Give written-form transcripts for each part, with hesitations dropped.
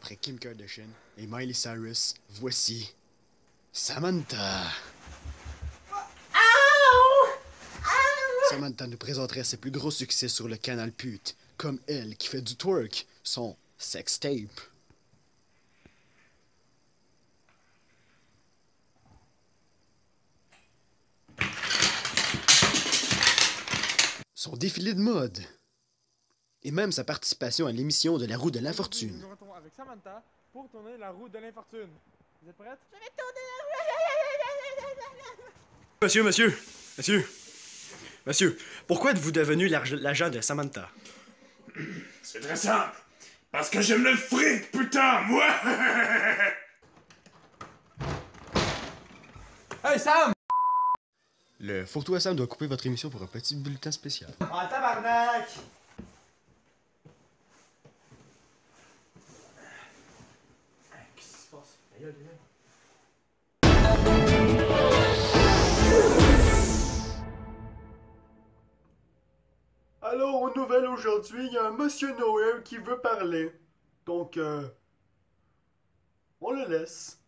Après Kim Kardashian et Miley Cyrus, voici Samantha. Samantha nous présenterait ses plus gros succès sur le canal Pute, comme elle qui fait du twerk, son sex tape. Son défilé de mode. Et même sa participation à l'émission de La Roue de l'Infortune. Nous retournons avec Samantha pour tourner La Roue de l'Infortune. Vous êtes prête? Je vais tourner la roue. Monsieur, pourquoi êtes-vous devenu l'agent de Samantha? C'est très simple. Parce que j'aime le fric, putain, moi! Hey Sam! Le Fourre-toi Sam doit couper votre émission pour un petit bulletin spécial. Ah, tabarnak! Qu'est-ce qui se passe? Alors, aux nouvelles aujourd'hui, il y a un Monsieur Noël qui veut parler. Donc, on le laisse.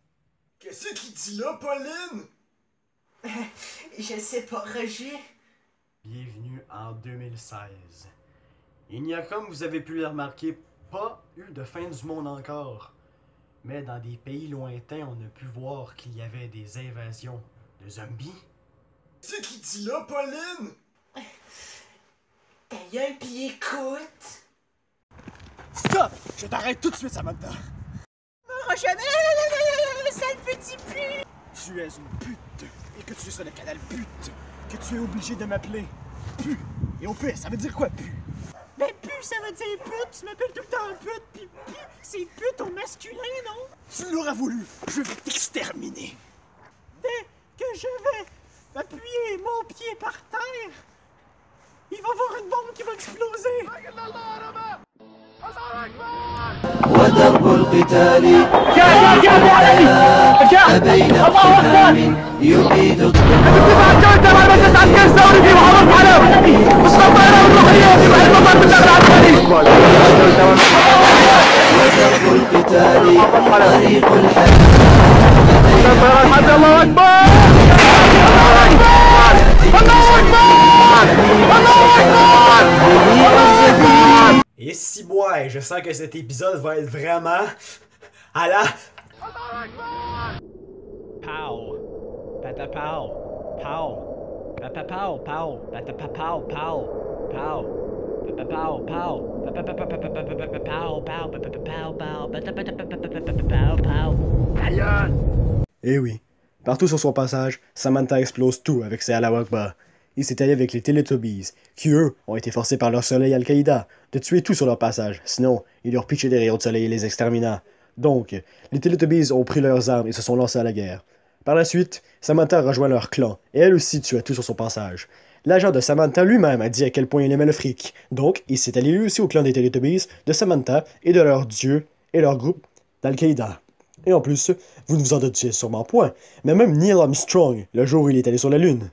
Qu'est-ce qu'il dit là, Pauline? Je sais pas, Roger. Bienvenue en 2016. Il n'y a, comme vous avez pu le remarquer, pas eu de fin du monde encore. Mais dans des pays lointains, on a pu voir qu'il y avait des invasions de zombies. Qu'est-ce qu'il dit là, Pauline? Ta gueule pis écoute. Stop! Je t'arrête tout de suite, Samantha! Roger, sale petit pu. Tu es une pute, et que tu es sur le canal Pute, que tu es obligé de m'appeler Pu. Et au fait, ça veut dire quoi, Pu? Mais pu, ça veut dire pute. Tu m'appelles tout le temps pute, pis pu, c'est pute au masculin, non? Tu l'auras voulu! Je vais t'exterminer! Dès que je vais appuyer mon pied par terre, il va y avoir une bombe qui va exploser. ودرب القتال بين اقتحام يبيد ودرب القتال طريق Et si bois, je sens que cet épisode va être vraiment à la... Pow. Patapow. Pow. Papapow. Pow. Patapapow. Pow. Pow. Papapow. Pow. Papapow. Pow. Eh oui. Partout sur son passage, Samantha explose tout avec ses Allahu Akbar. Il s'est allié avec les Teletubbies, qui eux ont été forcés par leur soleil Al-Qaïda de tuer tout sur leur passage, sinon ils leur pitchaient des rayons de soleil et les exterminant. Donc, les Teletubbies ont pris leurs armes et se sont lancés à la guerre. Par la suite, Samantha a rejoint leur clan, et elle aussi tua tout sur son passage. L'agent de Samantha lui-même a dit à quel point il aimait le fric, donc il s'est allié lui aussi au clan des Teletubbies, de Samantha et de leur dieu et leur groupe d'Al-Qaïda. Et en plus, vous ne vous en doutiez sûrement point, mais même Neil Armstrong, le jour où il est allé sur la Lune.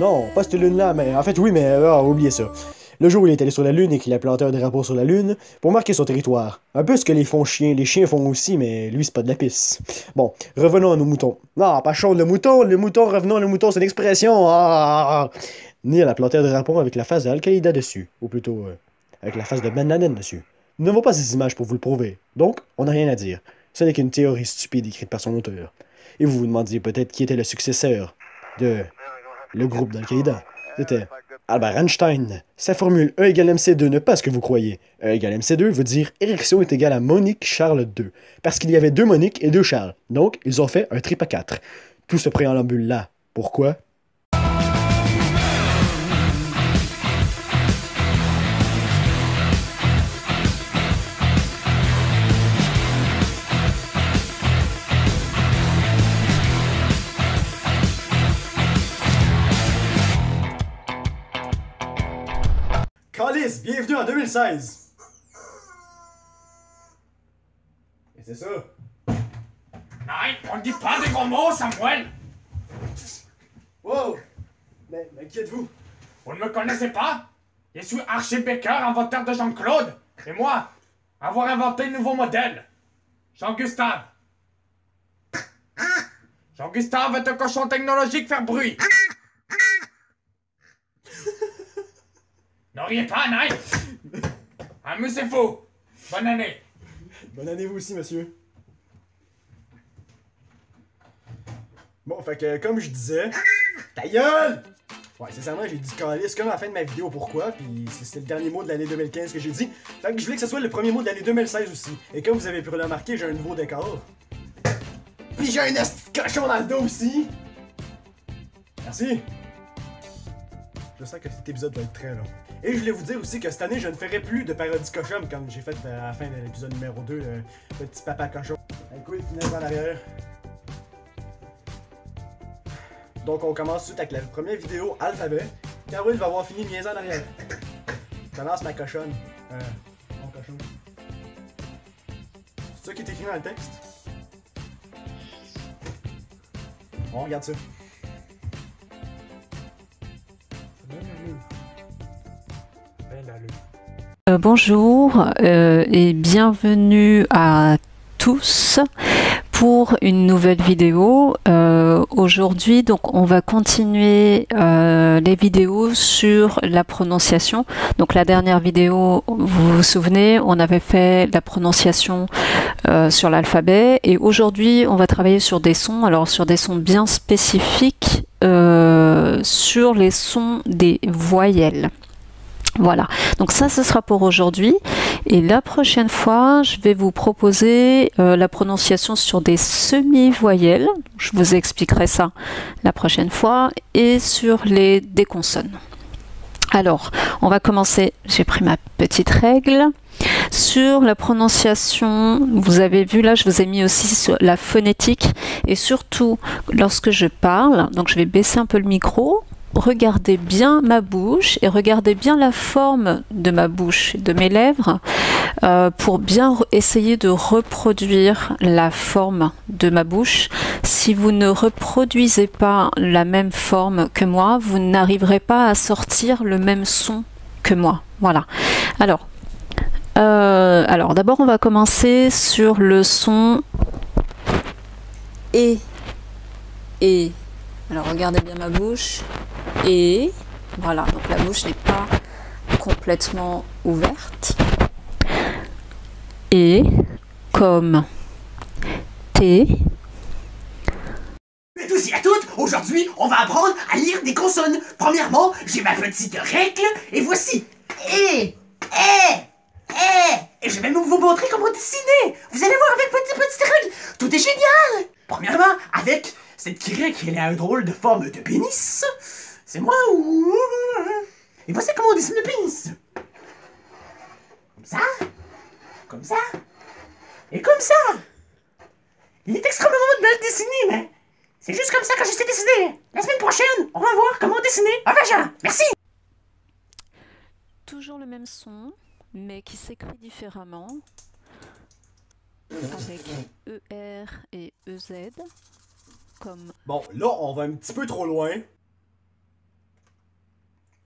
Non, pas cette lune-là, mais en fait oui, mais oubliez ça. Le jour où il est allé sur la Lune et qu'il a planté un drapeau sur la Lune pour marquer son territoire. Un peu ce que les chiens font aussi, mais lui c'est pas de la pisse. Bon, revenons à nos moutons. Non, pas chaud le mouton, revenons le mouton, c'est une expression. Neil a planté un drapeau avec la face de Al-Qaïda dessus, ou plutôt avec la face de Ben Laden dessus. Nous n'avons pas ces images pour vous le prouver, donc on n'a rien à dire. Ce n'est qu'une théorie stupide écrite par son auteur. Et vous vous demandiez peut-être qui était le successeur de le groupe d'Al-Qaïda. C'était Albert Einstein. Sa formule E égale MC2 n'est pas ce que vous croyez. E égale MC2 veut dire érection est égale à Monique Charles 2. Parce qu'il y avait 2 Monique et 2 Charles. Donc, ils ont fait un trip à 4. Tout ce préambule-là. Pourquoi? Calice, bienvenue en 2016! Et c'est ça. Non, on dit pas des gros mots, Samuel! Wow! Mais qui êtes-vous? Vous ne me connaissez pas? Je suis archibécaire, inventeur de Jean-Claude. Et moi, avoir inventé le nouveau modèle. Jean-Gustave. Jean-Gustave est un cochon technologique faire bruit. Ne riez pas, Nike. Amusez-vous. Bonne année. Bonne année vous aussi, monsieur. Bon, fait que comme je disais... Ta gueule! Ouais, sincèrement, j'ai dit calice comme à la fin de ma vidéo, pourquoi, puis c'était le dernier mot de l'année 2015 que j'ai dit. Fait que je voulais que ce soit le premier mot de l'année 2016 aussi. Et comme vous avez pu le remarquer, j'ai un nouveau décor. Puis j'ai un esti de cochon dans le dos aussi! Merci! Je sens que cet épisode va être très long. Et je voulais vous dire aussi que cette année, je ne ferai plus de parodie cochon comme j'ai fait à la fin de l'épisode numéro 2, le petit papa cochon. Avec quoi il finit en arrière. Donc on commence tout de suite avec la première vidéo, alphabet. Quand Will va avoir fini niaisant en arrière. Je commence ma cochonne. Mon cochon. C'est ça qui est écrit dans le texte? On regarde ça. Bonjour et bienvenue à tous pour une nouvelle vidéo. Aujourd'hui, donc, on va continuer les vidéos sur la prononciation. Donc, la dernière vidéo, vous vous souvenez, on avait fait la prononciation sur l'alphabet. Et aujourd'hui, on va travailler sur des sons. Alors, sur des sons bien spécifiques, sur les sons des voyelles. Voilà, donc ça ce sera pour aujourd'hui et la prochaine fois je vais vous proposer la prononciation sur des semi-voyelles, je vous expliquerai ça la prochaine fois, et sur des consonnes. Alors on va commencer, j'ai pris ma petite règle. Sur la prononciation, vous avez vu là, je vous ai mis aussi sur la phonétique et surtout lorsque je parle, donc je vais baisser un peu le micro. Regardez bien ma bouche et regardez bien la forme de ma bouche, de mes lèvres, pour bien essayer de reproduire la forme de ma bouche. Si vous ne reproduisez pas la même forme que moi, vous n'arriverez pas à sortir le même son que moi. Voilà. Alors d'abord on va commencer sur le son et. Alors regardez bien ma bouche. Et voilà, donc la bouche n'est pas complètement ouverte. Et comme T. Et tous et à toutes, aujourd'hui, on va apprendre à lire des consonnes. Premièrement, j'ai ma petite règle, et voici. Et je vais même vous montrer comment dessiner. Vous allez voir avec petite règle. Tout est génial. Premièrement, avec cette règle, elle a un drôle de forme de pénis. C'est moi ou... Et voici comment on dessine le pénis. Comme ça. Comme ça. Et comme ça. Il est extrêmement mal dessiné, mais... C'est juste comme ça que je sais dessiner. La semaine prochaine, on va voir comment dessiner un vagin. Merci. Toujours le même son, mais qui s'écrit différemment. Avec ER et EZ. Comme... Bon, là, on va un petit peu trop loin.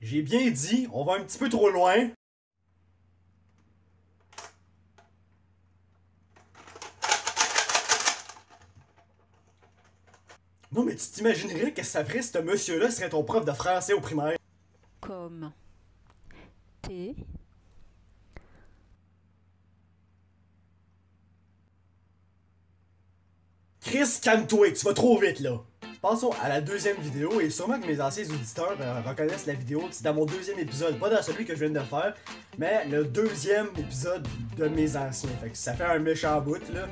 J'ai bien dit, on va un petit peu trop loin. Non, mais tu t'imaginerais que ça ferait ce monsieur-là serait ton prof de français au primaire. Comme T. Chris, calme-toi, tu vas trop vite là. Passons à la deuxième vidéo, et sûrement que mes anciens auditeurs reconnaissent la vidéo. C'est dans mon deuxième épisode, pas dans celui que je viens de faire, mais le deuxième épisode de mes anciens. Fait que ça fait un méchant bout là.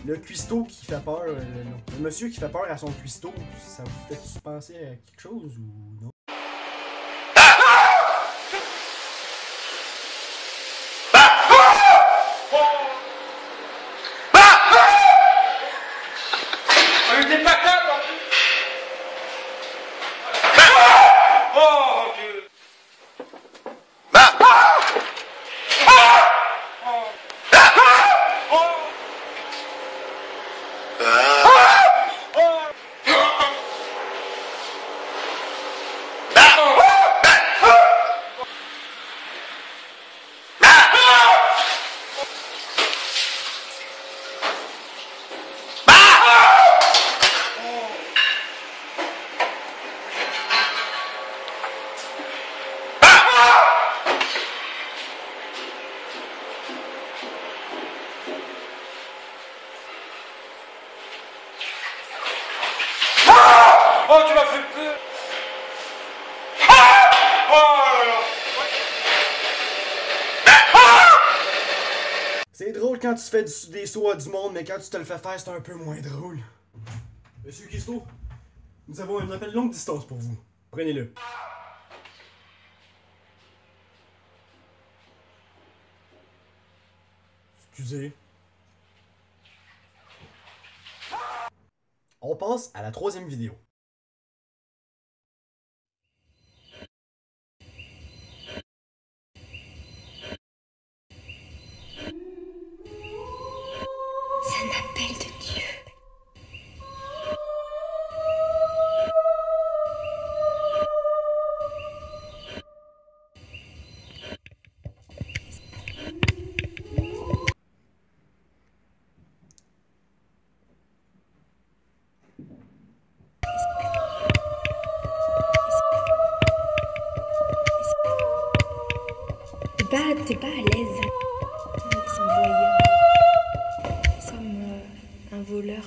Le cuistot qui fait peur, le monsieur qui fait peur à son cuistot, ça vous fait-tu penser à quelque chose ou non? C'est drôle quand tu fais des sauts à du monde, mais quand tu te le fais faire, c'est un peu moins drôle. Monsieur Christo, nous avons un appel longue distance pour vous. Prenez-le. Excusez. On passe à la 3e vidéo. C'est un appel de Dieu. T'es pas à l'aise avec son voyeur. Comme un voleur.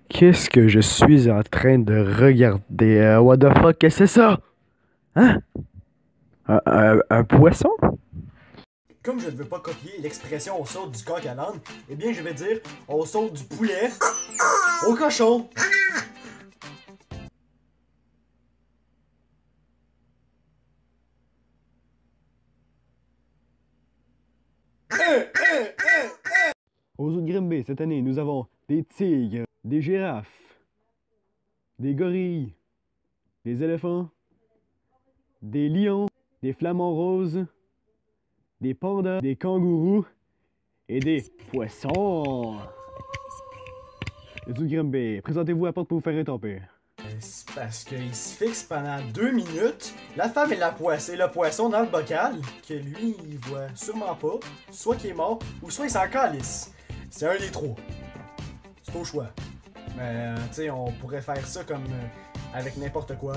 Qu'est-ce que je suis en train de regarder? What the fuck, qu'est-ce que c'est ça? Hein? Un poisson? Comme je ne veux pas copier l'expression on saute du coq à l'âne, eh bien je vais dire on saute du poulet au cochon. Aux zoo de Grimby, cette année, nous avons des tigres, des girafes, des gorilles, des éléphants, des lions, des flamants roses, des pandas, des kangourous et des poissons. Le zoo de Grimby, présentez-vous à la porte pour vous faire étamper. C'est parce qu'il se fixe pendant 2 minutes, la femme et le poisson dans le bocal, que lui, il voit sûrement pas, soit qu'il est mort, ou soit il s'en calisse. C'est un des trois. C'est au choix. Mais, tu sais, on pourrait faire ça comme avec n'importe quoi.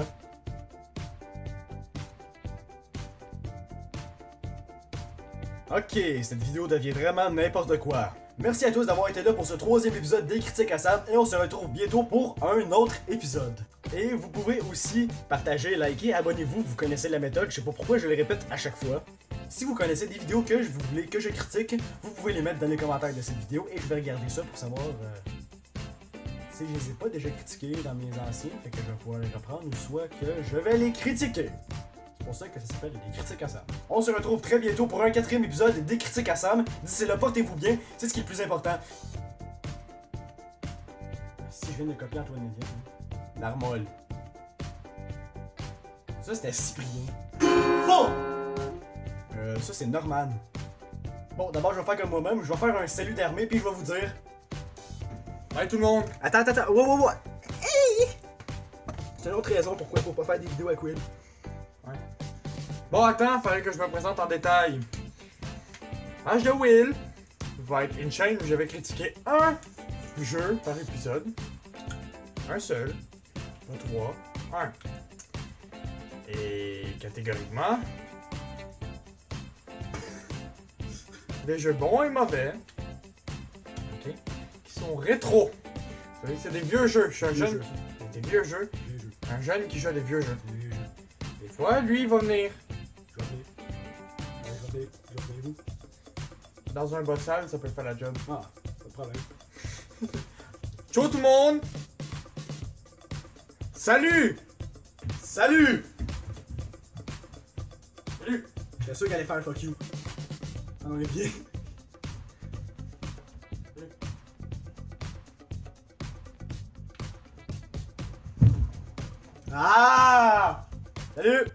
Ok, cette vidéo devient vraiment n'importe quoi. Merci à tous d'avoir été là pour ce 3e épisode des Critiques à Sam et on se retrouve bientôt pour un autre épisode. Et vous pouvez aussi partager, liker, abonnez-vous, vous connaissez la méthode, je sais pas pourquoi je le répète à chaque fois. Si vous connaissez des vidéos que vous voulez que je critique, vous pouvez les mettre dans les commentaires de cette vidéo et je vais regarder ça pour savoir si je les ai pas déjà critiqués dans mes anciens, fait que je vais pouvoir les reprendre ou soit que je vais les critiquer. C'est pour ça que ça s'appelle des Critiques à Sam. On se retrouve très bientôt pour un 4e épisode des Critiques à Sam. D'ici là, portez-vous bien, c'est ce qui est le plus important. Si je viens de copier Antoine Hélion, Narmol. Ça c'était Cyprien. Bon! Ça c'est Norman. Bon, d'abord je vais faire comme moi-même, je vais faire un salut d'armée puis je vais vous dire. Bye tout le monde! Attends, wow! Hey! C'est une autre raison pourquoi il faut pas faire des vidéos à Quill. Ouais. Bon, attends, fallait que je me présente en détail. Âge de Will va être une chaîne où je vais critiquer un jeu par épisode. Un seul. Pas 3. Un. Et catégoriquement, des jeux bons et mauvais. Ok. Qui sont rétro. Vous savez, c'est des vieux jeux. Je suis un jeune. Des vieux jeux. Un jeune qui joue à des vieux jeux. Des fois, lui, il va venir. Dans un bossal, ça peut faire la job. Ah, pas de problème. Ciao tout le monde! Salut! Salut! Salut! J'étais sûr qu'elle allait faire un fuck you. Ah non, Olivier. Ah! Salut!